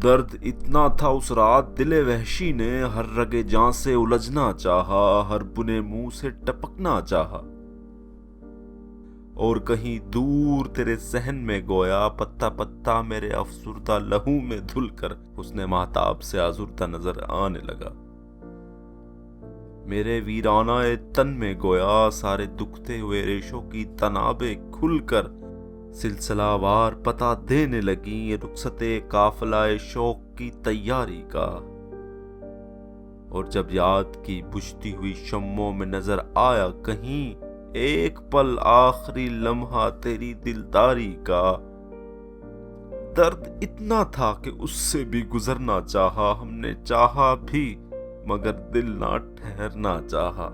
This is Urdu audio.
درد اتنا تھا اس رات دل وحشی نے ہر رگے جاں سے الجھنا چاہا، ہر بنے منہ سے ٹپکنا چاہا، اور کہیں دور تیرے ذہن میں گویا پتا پتا میرے افسردہ لہو میں دھل کر حسن مہتاب سے آزردہ نظر آنے لگا۔ میرے ویرانہ تن میں گویا سارے دکھتے ہوئے ریشوں کی تنابیں کھل کر سلسلہ وار پتہ دینے لگیں رخصت قافلہ شوق کی تیاری کا۔ اور جب یاد کی بجھتی ہوئی شمعوں میں نظر آیا کہیں ایک پل آخری لمحہ تیری دلداری کا، درد اتنا تھا کہ اس سے بھی گزرنا چاہا، ہم نے چاہا بھی مگر دل نہ ٹھہرنا چاہا۔